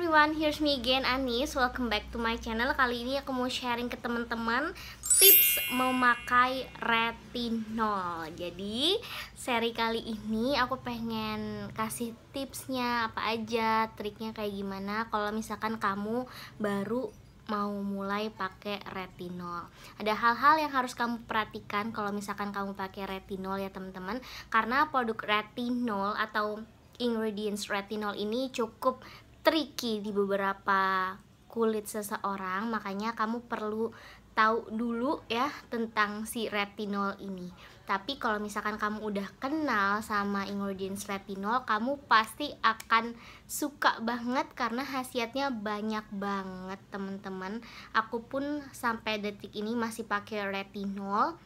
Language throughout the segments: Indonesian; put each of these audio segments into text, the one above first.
everyone, here's me again, Anis. Welcome back to my channel. Kali ini aku mau sharing ke teman-teman tips memakai retinol. Jadi seri kali ini aku pengen kasih tipsnya apa aja, triknya kayak gimana kalau misalkan kamu baru mau mulai pakai retinol. Ada hal-hal yang harus kamu perhatikan kalau misalkan kamu pakai retinol ya teman-teman. Karena produk retinol atau ingredients retinol ini cukup tricky di beberapa kulit seseorang, makanya kamu perlu tahu dulu ya tentang si retinol ini. Tapi kalau misalkan kamu udah kenal sama ingredients retinol, kamu pasti akan suka banget karena khasiatnya banyak banget teman-teman. Aku pun sampai detik ini masih pakai retinol.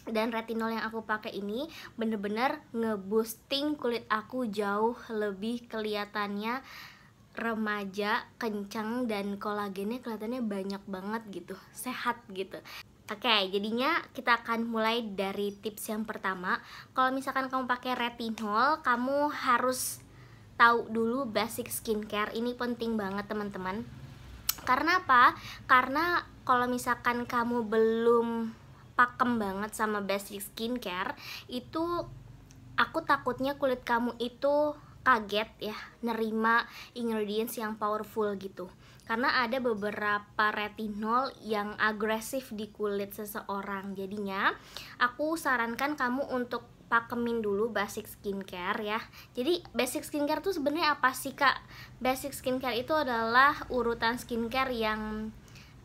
Dan retinol yang aku pakai ini bener-bener nge-boosting kulit aku jauh lebih kelihatannya remaja, kencang, dan kolagennya kelihatannya banyak banget gitu, sehat gitu. Oke, jadinya kita akan mulai dari tips yang pertama. Kalau misalkan kamu pakai retinol, kamu harus tahu dulu basic skincare. Ini penting banget teman-teman. Karena apa? Karena kalau misalkan kamu belum pakem banget sama basic skincare, itu aku takutnya kulit kamu itu kaget ya nerima ingredients yang powerful gitu. Karena ada beberapa retinol yang agresif di kulit seseorang. Jadinya aku sarankan kamu untuk pakemin dulu basic skincare ya. Jadi basic skincare tuh sebenarnya apa sih Kak? Basic skincare itu adalah urutan skincare yang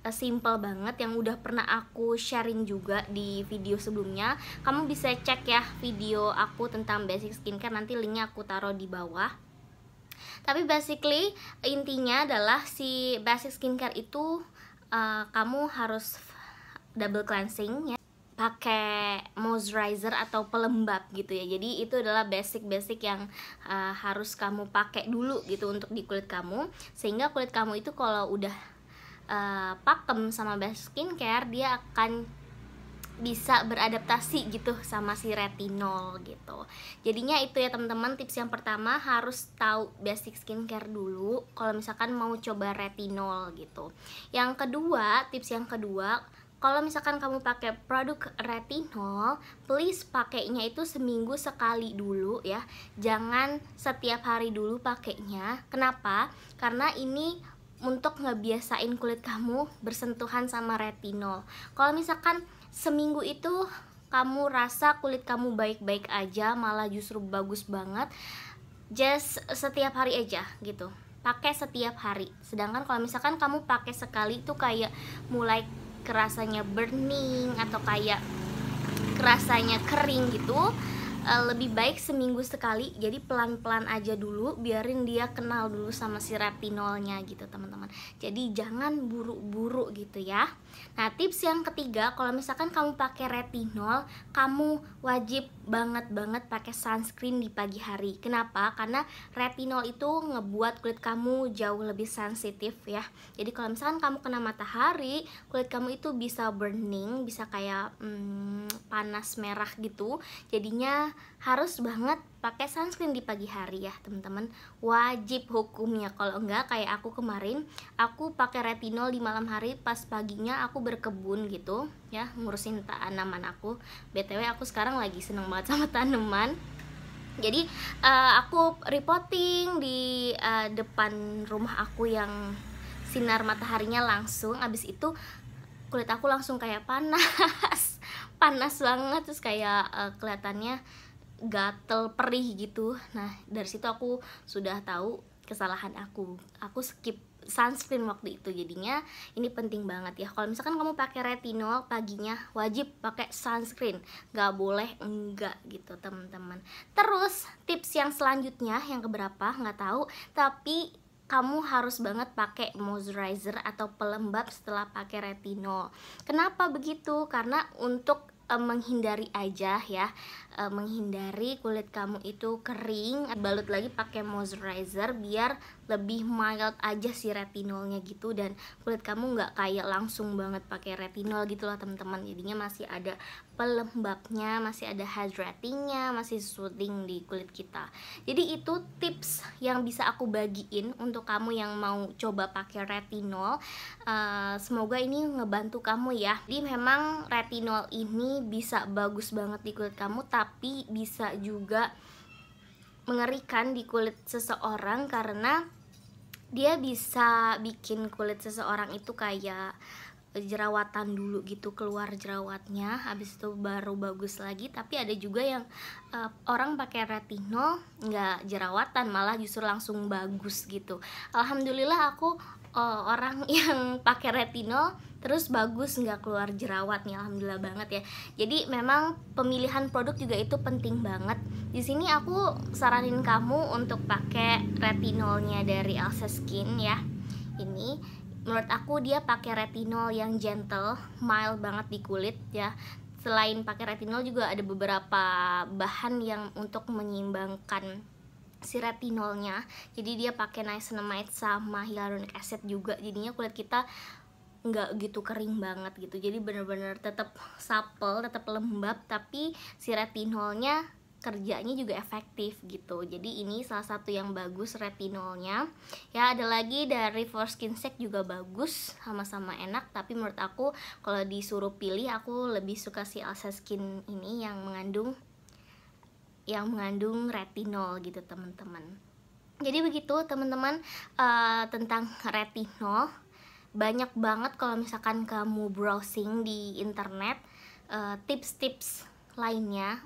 simple banget, yang udah pernah aku sharing juga di video sebelumnya. Kamu bisa cek ya video aku tentang basic skincare, nanti linknya aku taruh di bawah. Tapi basically intinya adalah si basic skincare itu kamu harus double cleansing ya, pakai moisturizer atau pelembab gitu ya. Jadi itu adalah basic yang harus kamu pakai dulu gitu untuk di kulit kamu, sehingga kulit kamu itu kalau udah pakem sama basic skincare, dia akan bisa beradaptasi gitu sama si retinol gitu. Jadinya itu ya teman-teman, tips yang pertama harus tahu basic skincare dulu kalau misalkan mau coba retinol gitu. Yang kedua, tips yang kedua, kalau misalkan kamu pakai produk retinol, please pakainya itu seminggu sekali dulu ya. Jangan setiap hari dulu pakainya. Kenapa? Karena ini untuk ngebiasain kulit kamu bersentuhan sama retinol. Kalau misalkan seminggu itu kamu rasa kulit kamu baik-baik aja, malah justru bagus banget, just setiap hari aja gitu. Pakai setiap hari. Sedangkan kalau misalkan kamu pakai sekali itu kayak mulai kerasanya burning atau kayak kerasanya kering gitu, lebih baik seminggu sekali. Jadi pelan-pelan aja dulu, biarin dia kenal dulu sama si retinolnya gitu teman-teman. Jadi jangan buru-buru gitu ya. Nah tips yang ketiga, kalau misalkan kamu pakai retinol, kamu wajib banget pakai sunscreen di pagi hari. Kenapa? Karena retinol itu ngebuat kulit kamu jauh lebih sensitif ya. Jadi kalau misalkan kamu kena matahari, kulit kamu itu bisa burning, bisa kayak panas merah gitu. Jadinya harus banget pakai sunscreen di pagi hari ya teman-teman, wajib hukumnya. Kalau enggak kayak aku kemarin, aku pakai retinol di malam hari, pas paginya aku berkebun gitu ya, ngurusin tanaman aku. BTW aku sekarang lagi seneng banget sama tanaman. Jadi aku repotting di depan rumah aku yang sinar mataharinya langsung. Abis itu kulit aku langsung kayak panas panas banget, terus kayak kelihatannya gatel perih gitu. Nah dari situ aku sudah tahu kesalahan aku skip sunscreen waktu itu. Jadinya ini penting banget ya, kalau misalkan kamu pakai retinol paginya wajib pakai sunscreen, gak boleh enggak gitu teman-teman. Terus tips yang selanjutnya yang keberapa nggak tahu, tapi kamu harus banget pakai moisturizer atau pelembab setelah pakai retinol. Kenapa begitu? Karena untuk menghindari aja ya, menghindari kulit kamu itu kering. Balut lagi pakai moisturizer biar lebih mild aja si retinolnya gitu, dan kulit kamu nggak kayak langsung banget pakai retinol gitu loh teman-teman. Jadinya masih ada pelembabnya, masih ada hydratingnya, masih soothing di kulit kita. Jadi itu tips yang bisa aku bagiin untuk kamu yang mau coba pakai retinol. Semoga ini ngebantu kamu ya. Jadi memang retinol ini bisa bagus banget di kulit kamu, tapi bisa juga mengerikan di kulit seseorang karena dia bisa bikin kulit seseorang itu kayak jerawatan dulu gitu, keluar jerawatnya, habis itu baru bagus lagi. Tapi ada juga yang orang pakai retinol nggak jerawatan, malah justru langsung bagus gitu. Alhamdulillah aku orang yang pakai retinol terus bagus, nggak keluar jerawat nih, alhamdulillah banget ya. Jadi memang pemilihan produk juga itu penting banget. Di sini aku saranin kamu untuk pakai retinolnya dari Elsa Skin ya. Ini menurut aku dia pakai retinol yang gentle, mild banget di kulit ya. Selain pakai retinol juga ada beberapa bahan yang untuk menyeimbangkan si retinolnya. Jadi dia pakai niacinamide sama hyaluronic acid juga. Jadinya kulit kita nggak gitu kering banget gitu. Jadi bener-bener tetap supple, tetap lembab, tapi si retinolnya kerjanya juga efektif gitu. Jadi ini salah satu yang bagus retinolnya ya. Ada lagi dari For Skin Sec juga bagus, sama-sama enak. Tapi menurut aku kalau disuruh pilih, aku lebih suka si Elsa Skin ini yang mengandung retinol gitu teman-teman. Jadi begitu teman-teman, tentang retinol. Banyak banget kalau misalkan kamu browsing di internet tips-tips lainnya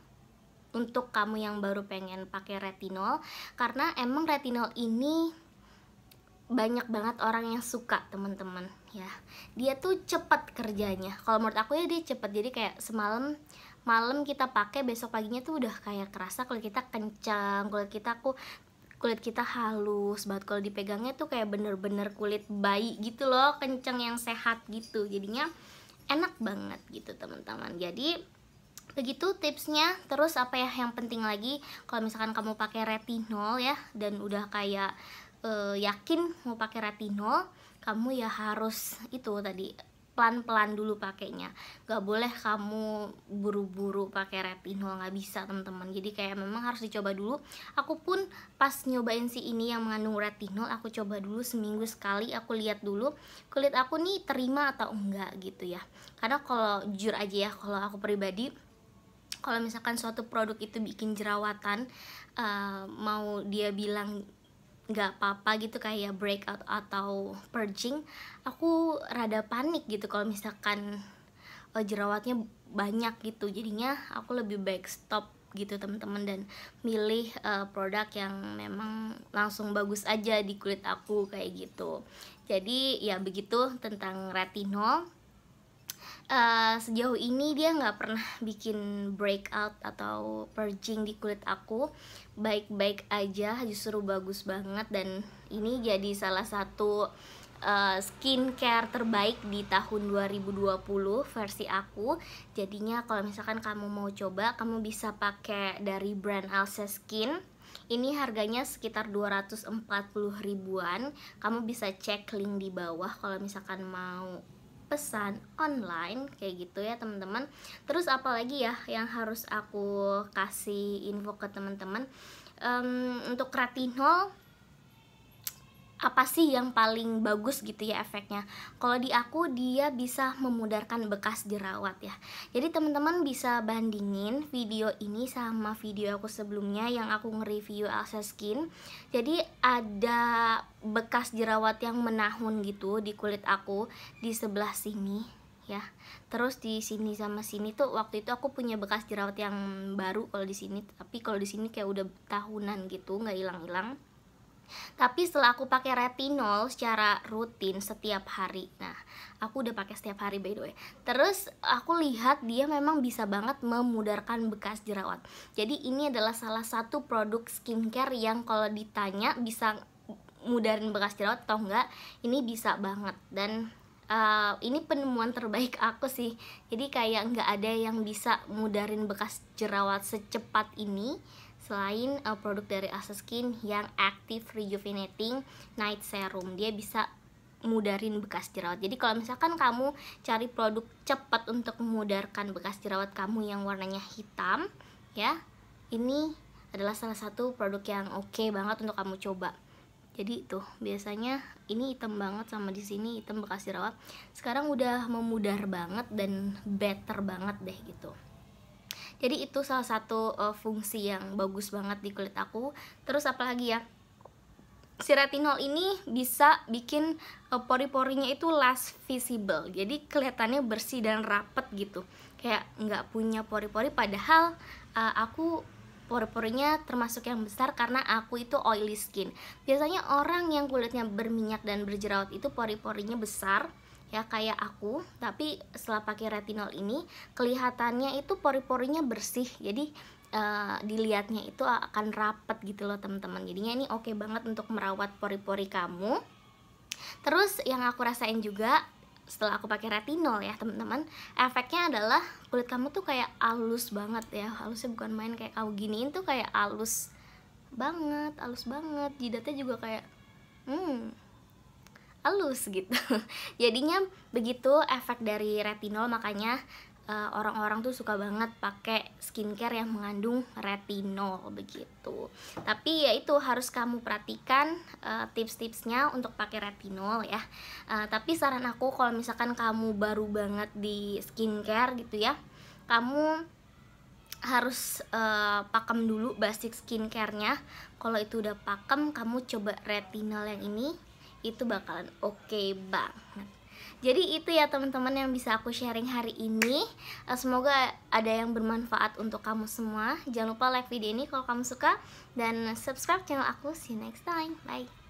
untuk kamu yang baru pengen pakai retinol, karena emang retinol ini banyak banget orang yang suka teman-teman ya. Dia tuh cepat kerjanya. Kalau menurut aku ya dia cepat. Jadi kayak malam kita pakai, besok paginya tuh udah kayak kerasa kulit kita kencang, kulit kita halus banget. Kalau dipegangnya tuh kayak bener-bener kulit bayi gitu loh, kenceng yang sehat gitu. Jadinya enak banget gitu teman-teman. Jadi begitu tipsnya. Terus apa ya yang penting lagi, kalau misalkan kamu pakai retinol ya dan udah kayak yakin mau pakai retinol, kamu ya harus itu tadi, pelan-pelan dulu pakainya. Gak boleh kamu buru-buru pakai retinol, nggak bisa teman-teman. Jadi kayak memang harus dicoba dulu. Aku pun pas nyobain si ini yang mengandung retinol, aku coba dulu seminggu sekali. Aku lihat dulu kulit aku nih terima atau enggak gitu ya. Karena kalau jujur aja ya, kalau aku pribadi, kalau misalkan suatu produk itu bikin jerawatan, mau dia bilang nggak apa-apa gitu kayak breakout atau purging, aku rada panik gitu kalau misalkan jerawatnya banyak gitu. Jadinya aku lebih baik stop gitu teman-teman, dan milih produk yang memang langsung bagus aja di kulit aku kayak gitu. Jadi ya begitu tentang retinol. Sejauh ini dia nggak pernah bikin breakout atau purging di kulit aku, baik-baik aja, justru bagus banget. Dan ini jadi salah satu skincare terbaik di tahun 2020 versi aku. Jadinya kalau misalkan kamu mau coba, kamu bisa pakai dari brand Elsa Skin. Ini harganya sekitar 240 ribuan. Kamu bisa cek link di bawah kalau misalkan mau pesan online kayak gitu ya teman-teman. Terus apalagi ya yang harus aku kasih info ke teman-teman, untuk retinol apa sih yang paling bagus gitu ya efeknya? Kalau di aku dia bisa memudarkan bekas jerawat ya. Jadi teman-teman bisa bandingin video ini sama video aku sebelumnya yang aku nge-review Elsa Skin. Jadi ada bekas jerawat yang menahun gitu di kulit aku di sebelah sini ya. Terus di sini sama sini tuh waktu itu aku punya bekas jerawat yang baru kalau di sini, tapi kalau di sini kayak udah tahunan gitu, nggak hilang-hilang. Tapi setelah aku pakai retinol secara rutin setiap hari, nah aku udah pakai setiap hari by the way, terus aku lihat dia memang bisa banget memudarkan bekas jerawat. Jadi ini adalah salah satu produk skincare yang kalau ditanya bisa mudarin bekas jerawat atau enggak, ini bisa banget. Dan ini penemuan terbaik aku sih. Jadi kayak nggak ada yang bisa mudarin bekas jerawat secepat ini selain produk dari Asa Skin yang Active Rejuvenating Night Serum. Dia bisa mudarin bekas jerawat. Jadi kalau misalkan kamu cari produk cepat untuk memudarkan bekas jerawat kamu yang warnanya hitam, ya, ini adalah salah satu produk yang oke banget untuk kamu coba. Jadi tuh biasanya ini hitam banget sama di sini hitam bekas jerawat. Sekarang udah memudar banget dan better banget deh gitu. Jadi itu salah satu fungsi yang bagus banget di kulit aku. Terus apalagi ya? Si retinol ini bisa bikin pori-porinya itu less visible. Jadi kelihatannya bersih dan rapet gitu. Kayak nggak punya pori-pori, padahal aku pori-porinya termasuk yang besar karena aku itu oily skin. Biasanya orang yang kulitnya berminyak dan berjerawat itu pori-porinya besar ya kayak aku, tapi setelah pakai retinol ini kelihatannya itu pori-porinya bersih. Jadi dilihatnya itu akan rapet gitu loh teman-teman. Jadinya ini oke banget untuk merawat pori-pori kamu. Terus yang aku rasain juga setelah aku pakai retinol ya teman-teman, efeknya adalah kulit kamu tuh kayak halus banget ya. Halusnya bukan main, kayak aku giniin tuh kayak halus banget. Jidatnya juga kayak halus gitu. Jadinya begitu efek dari retinol, makanya orang-orang tuh suka banget pakai skincare yang mengandung retinol begitu. Tapi ya itu harus kamu perhatikan tips-tipsnya untuk pakai retinol ya. Tapi saran aku kalau misalkan kamu baru banget di skincare gitu ya, kamu harus pakem dulu basic skincare-nya. Kalau itu udah pakem, kamu coba retinol yang ini, itu bakalan oke banget. Jadi itu ya teman-teman yang bisa aku sharing hari ini. Semoga ada yang bermanfaat untuk kamu semua. Jangan lupa like video ini kalau kamu suka, dan subscribe channel aku. See you next time. Bye.